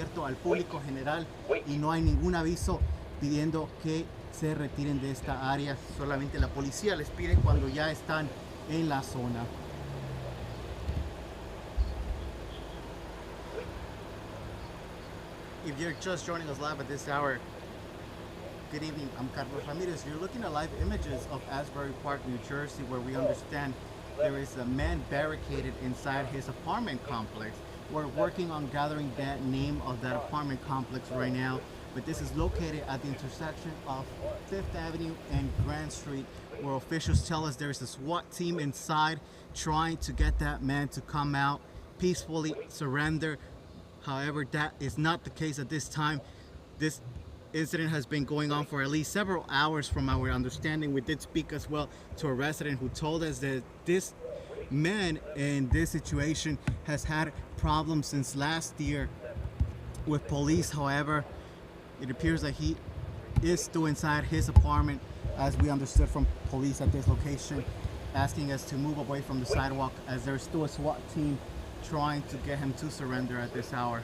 abierto al público general y no hay ningún aviso pidiendo que se retiren de esta área. Solamente la policía les pide cuando ya están en la zona. If you're just joining us live at this hour, good evening. I'm Carlos Ramirez. You're looking at live images of Asbury Park, New Jersey, where we understand there is a man barricaded inside his apartment complex. We're working on gathering that name of that apartment complex right now, but this is located at the intersection of 5th Avenue and Grand Street, where officials tell us there is a SWAT team inside trying to get that man to come out, peacefully surrender. However, that is not the case at this time. This incident has been going on for at least several hours from our understanding. We did speak as well to a resident who told us that this man in this situation has had problems since last year with police. However, it appears that he is still inside his apartment, as we understood from police at this location, asking us to move away from the sidewalk as there's still a SWAT team trying to get him to surrender at this hour.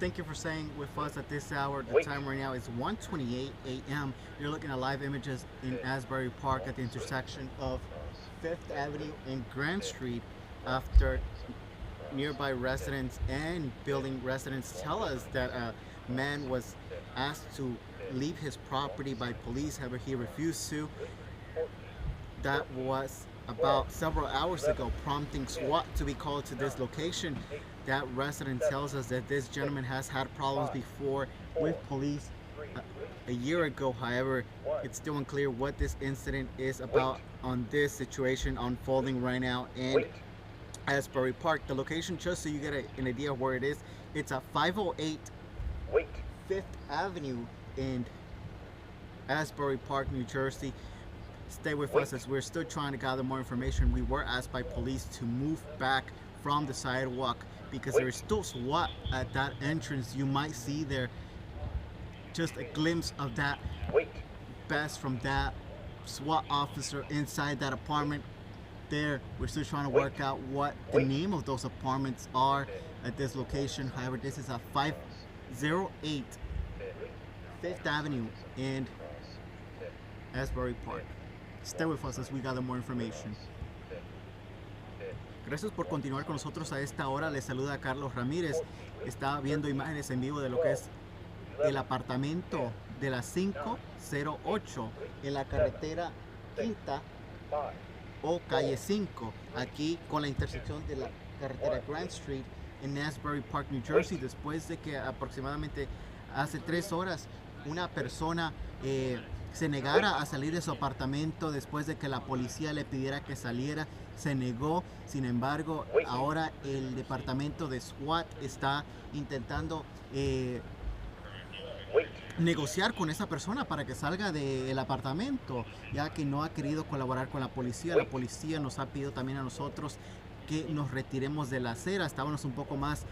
Thank you for staying with us at this hour. The time right now is 1:28 a.m. You're looking at live images in Asbury Park at the intersection of 5th Avenue and Grand Street after nearby residents and building residents tell us that a man was asked to leave his property by police, however he refused to. That was about several hours ago, prompting SWAT to be called to this location. That resident tells us that this gentleman has had problems before with police a year ago. However, it's still unclear what this incident is about on this situation unfolding right now in Asbury Park. The location, just so you get an idea of where it is, it's at 508 5th Avenue in Asbury Park, New Jersey. Stay with us as we're still trying to gather more information. We were asked by police to move back from the sidewalk because there is still SWAT at that entrance. You might see there just a glimpse of that vest from that SWAT officer inside that apartment there. We're still trying to work out what the name of those apartments are at this location. However, this is a 508 5th Avenue in Asbury Park. Stay with us as we gather more information. Gracias por continuar con nosotros a esta hora. Les saluda Carlos Ramírez. Está viendo imágenes en vivo de lo que es el apartamento de la 508 en la carretera Quinta o calle 5, aquí con la intersección de la carretera Grand Street en Asbury Park, New Jersey, después de que aproximadamente hace 3 horas una persona se negara a salir de su apartamento después de que la policía le pidiera que saliera. Se negó. Sin embargo, ahora el departamento de SWAT está intentando negociar con esa persona para que salga del apartamento, ya que no ha querido colaborar con la policía. La policía nos ha pedido también a nosotros que nos retiremos de la acera. Estábamos un poco más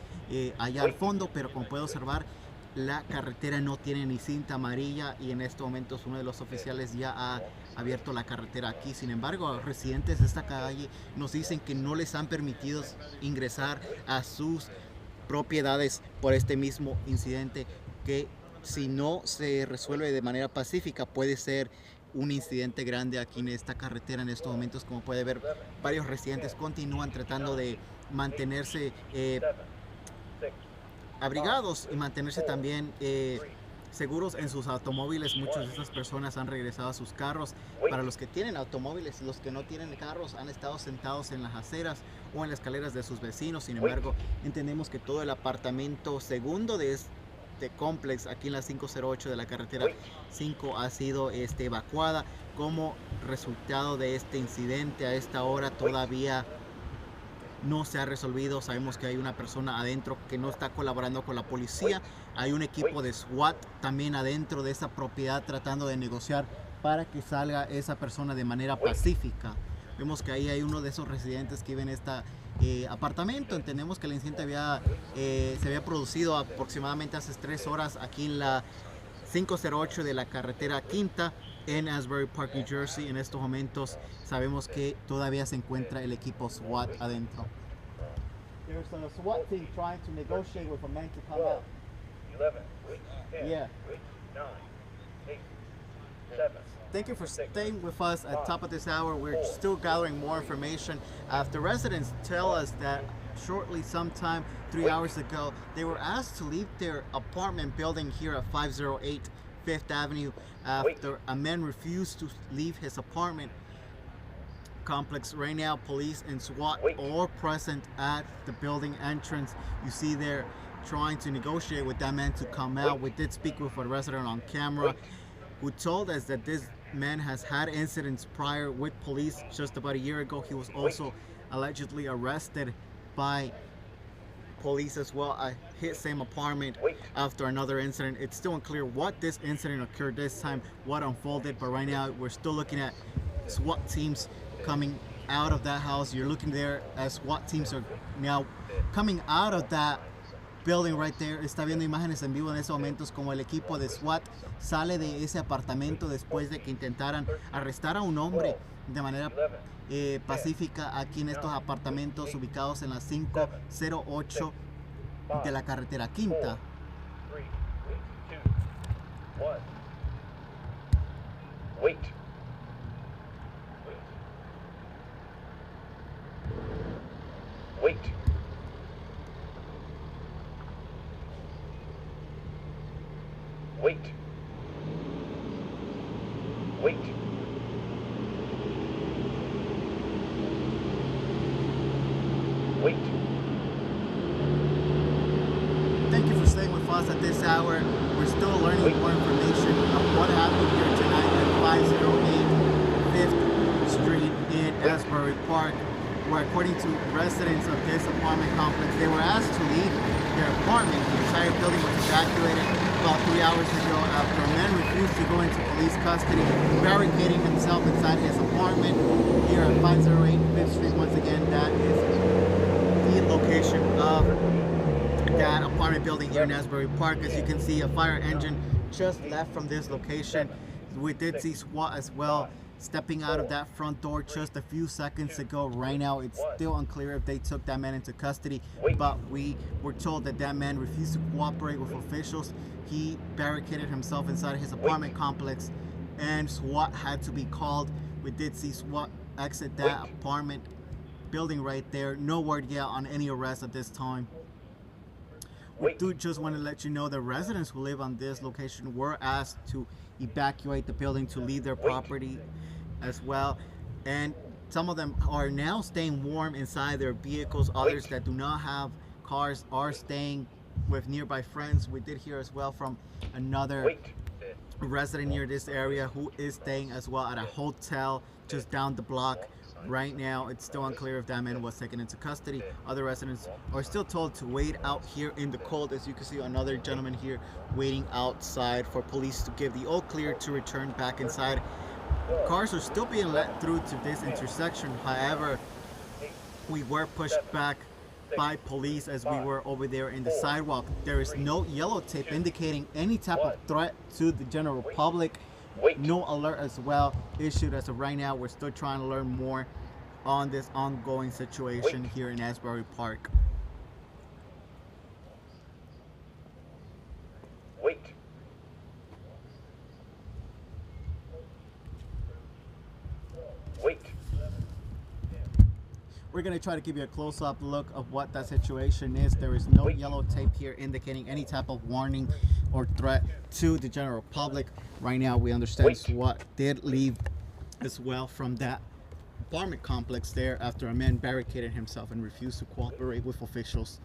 allá al fondo, pero como puede observar, la carretera no tiene ni cinta amarilla y en estos momentos uno de los oficiales ya ha abierto la carretera aquí. Sin embargo, los residentes de esta calle nos dicen que no les han permitido ingresar a sus propiedades por este mismo incidente, que si no se resuelve de manera pacífica puede ser un incidente grande aquí en esta carretera en estos momentos. Como puede ver, varios residentes continúan tratando de mantenerse abrigados y mantenerse también seguros en sus automóviles. Muchas de estas personas han regresado a sus carros. Para los que tienen automóviles, los que no tienen carros han estado sentados en las aceras o en las escaleras de sus vecinos. Sin embargo, entendemos que todo el apartamento segundo de este complex aquí en la 508 de la carretera 5 ha sido evacuada como resultado de este incidente. A esta hora todavía no se ha resolvido. Sabemos que hay una persona adentro que no está colaborando con la policía. Hay un equipo de SWAT también adentro de esa propiedad tratando de negociar para que salga esa persona de manera pacífica. Vemos que ahí hay uno de esos residentes que vive en este apartamento. Entendemos que el incidente se había producido aproximadamente hace 3 horas aquí en la 508 de la carretera Quinta en Asbury Park, New Jersey. En estos momentos sabemos que todavía se encuentra el equipo SWAT adentro. There's a SWAT team trying to negotiate with a man to come out. 11, 10, yeah. 9, 8, 7. Thank you for staying with us at top of this hour. We're still gathering more information after residents tell us that shortly sometime 3 hours ago they were asked to leave their apartment building here at 508 5th Avenue after a man refused to leave his apartment complex. Right now, police and SWAT are present at the building entrance. You see they're trying to negotiate with that man to come out. We did speak with a resident on camera who told us that this man has had incidents prior with police. Just about a year ago, he was also allegedly arrested by police as well at his same apartment after another incident. It's still unclear what this incident occurred this time, what unfolded, but right now we're still looking at SWAT teams coming out of that house. You're looking there as SWAT teams are now coming out of that building right there. Está viendo imágenes en vivo en estos momentos como el equipo de SWAT sale de ese apartamento después de que intentaran arrestar a un hombre de manera pacífica aquí en estos apartamentos ubicados en la 508 de la carretera Quinta. Wait. Wait. Wait. Wait. Wait. Thank you for staying with us at this hour. We're still learning more information of what happened here tonight at 508 5th Street in Asbury Park, where according to residents of this apartment complex, they were asked to leave their apartment. The entire building was evacuated about 3 hours ago after a man refused to go into police custody, barricading himself inside his apartment here at 508 5th Street. Once again, that is the location of that apartment building here in Asbury Park. As you can see, a fire engine just left from this location. We did see SWAT as well stepping out of that front door just a few seconds ago. Right now, it's still unclear if they took that man into custody, but we were told that that man refused to cooperate with officials. He barricaded himself inside his apartment complex, and SWAT had to be called. We did see SWAT exit that apartment building right there. No word yet on any arrest at this time. We do just want to let you know that residents who live on this location were asked to evacuate the building, to leave their property as well, and some of them are now staying warm inside their vehicles. Others that do not have cars are staying with nearby friends. We did hear as well from another resident near this area who is staying as well at a hotel just down the block. Right now, it's still unclear if that man was taken into custody. Other residents are still told to wait out here in the cold. As you can see, another gentleman here waiting outside for police to give the all clear to return back inside. Cars are still being let through to this intersection. However, we were pushed back by police as we were over there in the sidewalk. There is no yellow tape indicating any type of threat to the general public. No alert as well issued as of right now. We're still trying to learn more on this ongoing situation here in Asbury Park. Wait. Wait. We're going to try to give you a close-up look of what that situation is. There is no yellow tape here indicating any type of warning or threat to the general public. Right now, we understand SWAT did leave as well from that apartment complex there after a man barricaded himself and refused to cooperate with officials.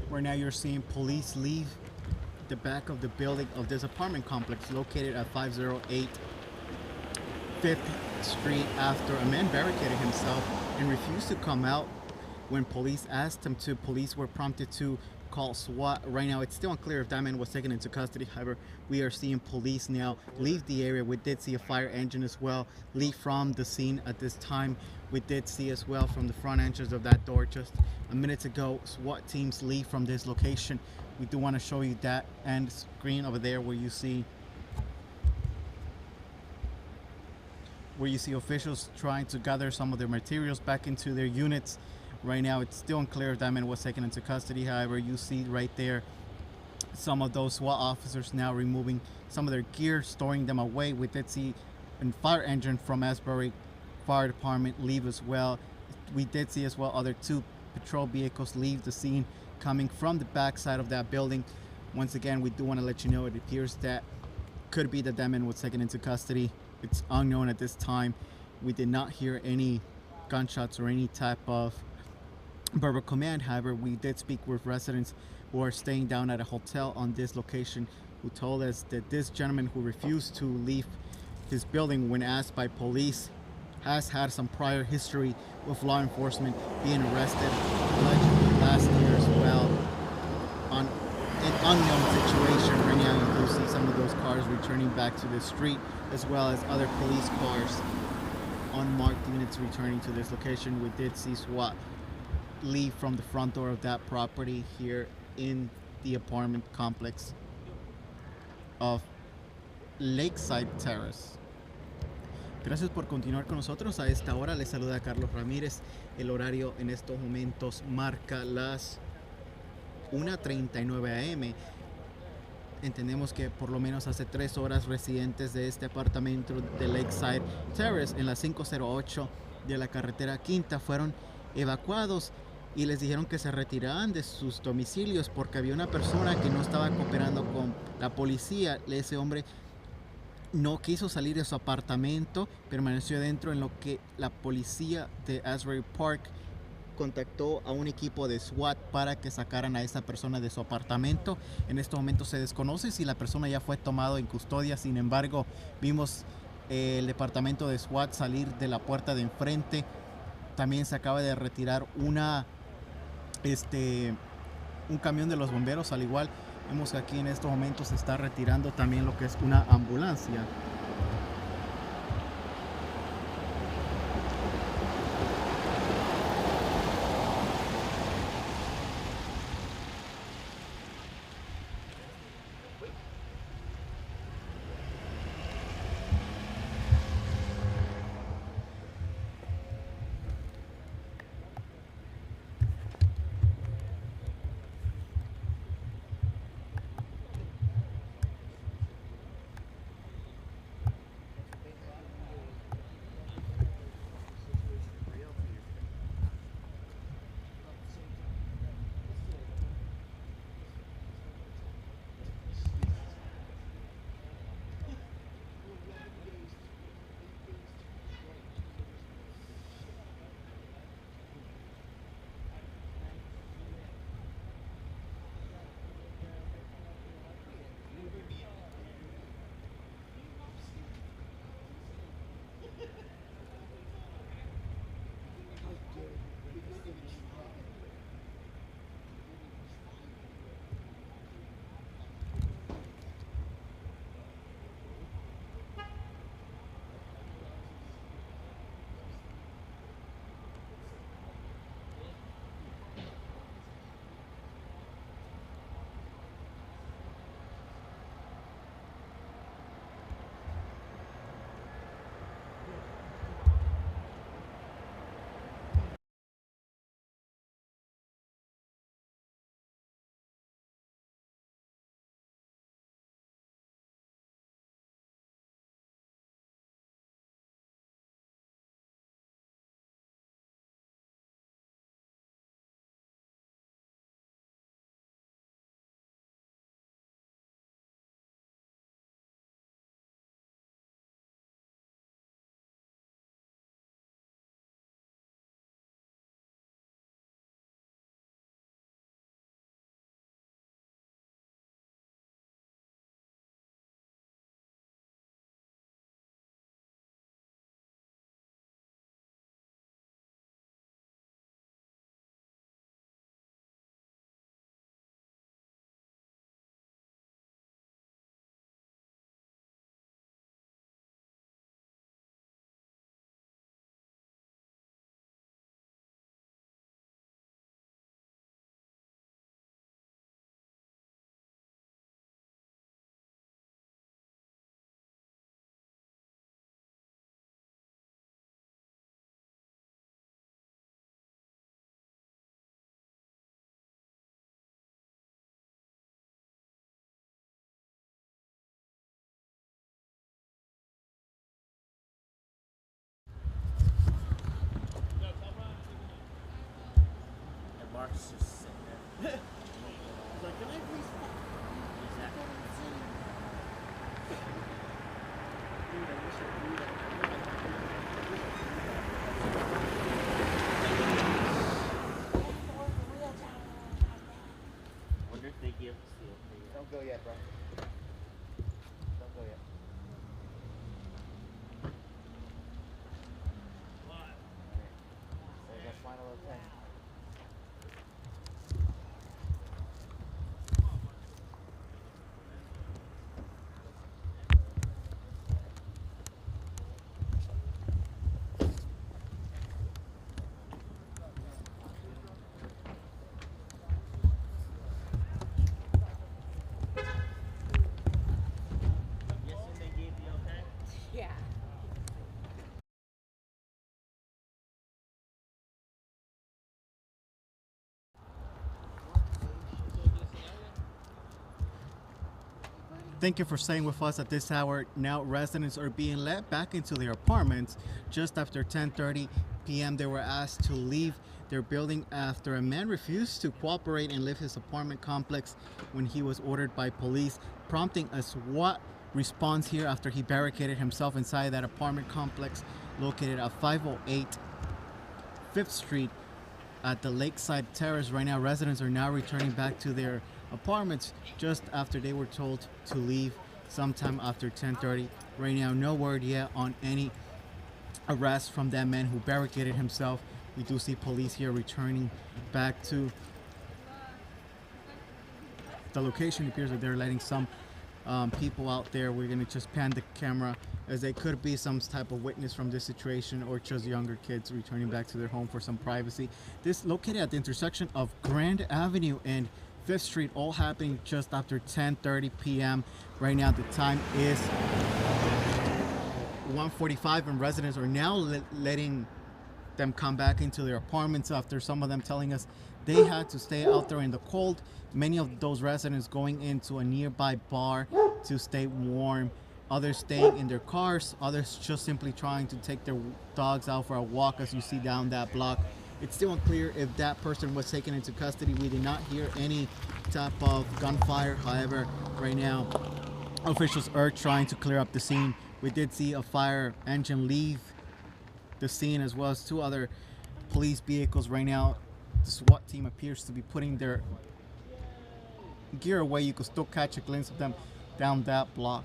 Where now you're seeing police leave the back of the building of this apartment complex located at 508 5th Street after a man barricaded himself and refused to come out when police asked him to. Police were prompted to called SWAT. Right now, it's still unclear if that man was taken into custody. However, we are seeing police now leave the area. We did see a fire engine as well leave from the scene at this time. We did see as well from the front entrance of that door just a minute ago, SWAT teams leave from this location. We do want to show you that end screen over there where you see officials trying to gather some of their materials back into their units. Right now, it's still unclear if that man was taken into custody. However, you see right there some of those SWAT officers now removing some of their gear, storing them away. We did see a fire engine from Asbury Fire Department leave as well. We did see as well other 2 patrol vehicles leave the scene coming from the back side of that building. Once again, we do want to let you know it appears that could be that man was taken into custody. It's unknown at this time. We did not hear any gunshots or any type of verbal command. However, we did speak with residents who are staying down at a hotel on this location who told us that this gentleman who refused to leave his building when asked by police has had some prior history with law enforcement, being arrested allegedly last year as well on an unknown situation. Right now you do see some of those cars returning back to the street, as well as other police cars, unmarked units returning to this location. We did see SWAT leave from the front door of that property here in the apartment complex of Lakeside Terrace. Gracias por continuar con nosotros. A esta hora les saluda Carlos Ramírez. El horario en estos momentos marca las 1:39 a.m. Entendemos que por lo menos hace 3 horas residentes de este apartamento de Lakeside Terrace en la 508 de la carretera Quinta fueron evacuados y les dijeron que se retiraran de sus domicilios porque había una persona que no estaba cooperando con la policía. Ese hombre no quiso salir de su apartamento, permaneció dentro, en lo que la policía de Asbury Park contactó a un equipo de SWAT para que sacaran a esa persona de su apartamento. En estos momentos se desconoce si la persona ya fue tomado en custodia. Sin embargo, vimos el departamento de SWAT salir de la puerta de enfrente. También se acaba de retirar un camión de los bomberos. Al igual, vemos que aquí en estos momentos se está retirando también lo que es una ambulancia. truck's just sitting there. He's like, can I please fuck Exactly. in the city? Dude, I wish I knew that. Wonder if they give us the okay. Don't go yet, bro. Don't go yet. Alright. So that's final okay. Guessing they gave the okay? Yeah. Thank you for staying with us at this hour. Now residents are being let back into their apartments just after 10:30 p.m. They were asked to leave their building after a man refused to cooperate and leave his apartment complex when he was ordered by police, prompting a SWAT response here after he barricaded himself inside that apartment complex located at 508 5th Street at the Lakeside Terrace. Right now, residents are now returning back to their apartments just after they were told to leave sometime after 10:30. Right now, no word yet on any arrest from that man who barricaded himself. We do see police here returning back to the location. It appears that they're letting some people out there. We're gonna just pan the camera as they could be some type of witness from this situation or just younger kids returning back to their home for some privacy. This located at the intersection of Grand Avenue and 5th Street, all happening just after 10:30 p.m. Right now the time is 1:45 and residents are now letting them come back into their apartments after some of them telling us they had to stay out there in the cold. Many of those residents going into a nearby bar to stay warm, others staying in their cars, others just simply trying to take their dogs out for a walk, as you see down that block. It's still unclear if that person was taken into custody. We did not hear any type of gunfire. However, right now officials are trying to clear up the scene. We did see a fire engine leave the scene, as well as two other police vehicles. Right now the SWAT team appears to be putting their gear away. You could still catch a glimpse of them down that block.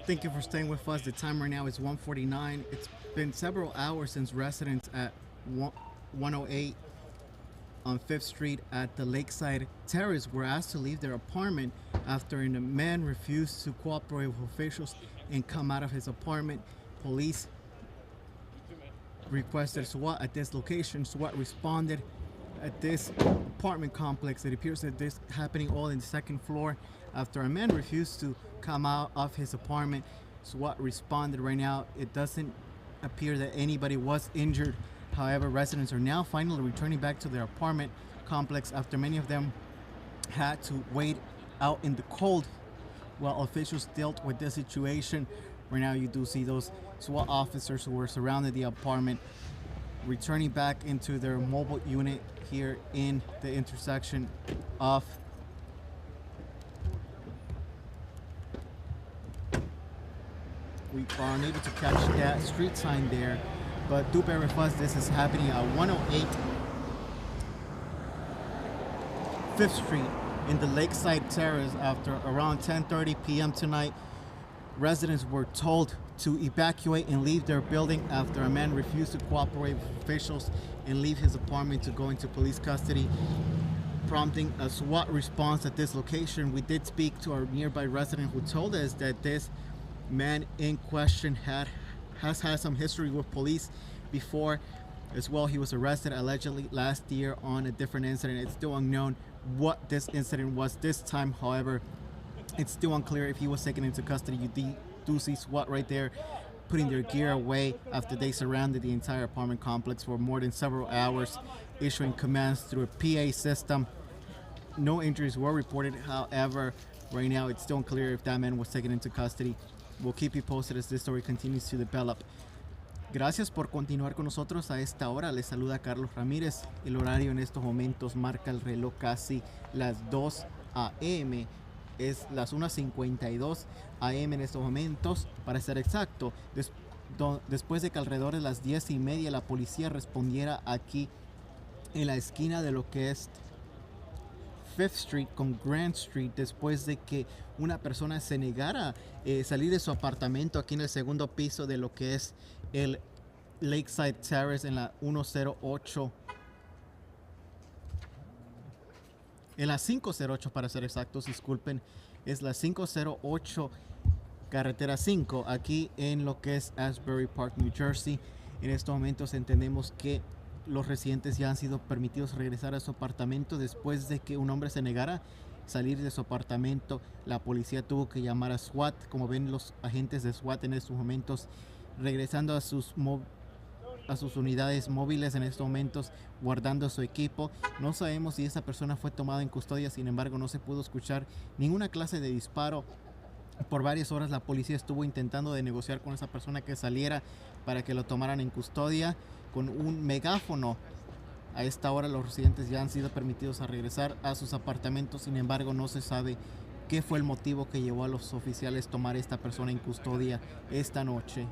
Thank you for staying with us. The time right now is 1:49. It's been several hours since residents at 108 on 5th Street at the Lakeside Terrace were asked to leave their apartment after a man refused to cooperate with officials and come out of his apartment. Police requested SWAT at this location. SWAT responded at this apartment complex. It appears that this happening all in the second floor after a man refused to come out of his apartment. SWAT responded right now. It doesn't appear that anybody was injured. However, residents are now finally returning back to their apartment complex after many of them had to wait out in the cold while officials dealt with the situation. Right now you do see those SWAT officers who were surrounding the apartment returning back into their mobile unit here in the intersection of we are unable to catch that street sign there, but do bear with us. This is happening at 108 5th Street in the Lakeside Terrace after around 10:30 p.m. tonight. Residents were told to evacuate and leave their building after a man refused to cooperate with officials and leave his apartment to go into police custody, prompting a SWAT response at this location. We did speak to our nearby resident who told us that this man in question has had some history with police before as well. He was arrested allegedly last year on a different incident. It's still unknown what this incident was this time. However, it's still unclear if he was taken into custody. You do see SWAT right there putting their gear away after they surrounded the entire apartment complex for more than several hours, issuing commands through a PA system. No injuries were reported. However, right now it's still unclear if that man was taken into custody. We'll keep you posted as this story continues to develop. Gracias por continuar con nosotros a esta hora. Les saluda Carlos Ramírez. El horario en estos momentos marca el reloj casi las 2 a.m. Es las 1:52 a.m. en estos momentos, para ser exacto. Después de que alrededor de las 10:30 la policía respondiera aquí en la esquina de lo que es 5th Street con Grand Street, después de que una persona se negara a salir de su apartamento aquí en el segundo piso de lo que es el Lakeside Terrace en la 108, en la 508 para ser exactos, disculpen, es la 508 carretera 5 aquí en lo que es Asbury Park, New Jersey. En estos momentos entendemos que los residentes ya han sido permitidos regresar a su apartamento después de que un hombre se negara a salir de su apartamento. La policía tuvo que llamar a SWAT. Como ven, los agentes de SWAT en estos momentos regresando a sus unidades móviles en estos momentos, guardando su equipo. No sabemos si esa persona fue tomada en custodia, sin embargo no se pudo escuchar ninguna clase de disparo. Por varias horas la policía estuvo intentando de negociar con esa persona que saliera para que lo tomaran en custodia con un megáfono. A esta hora los residentes ya han sido permitidos a regresar a sus apartamentos, sin embargo no se sabe qué fue el motivo que llevó a los oficiales a tomar a esta persona en custodia esta noche.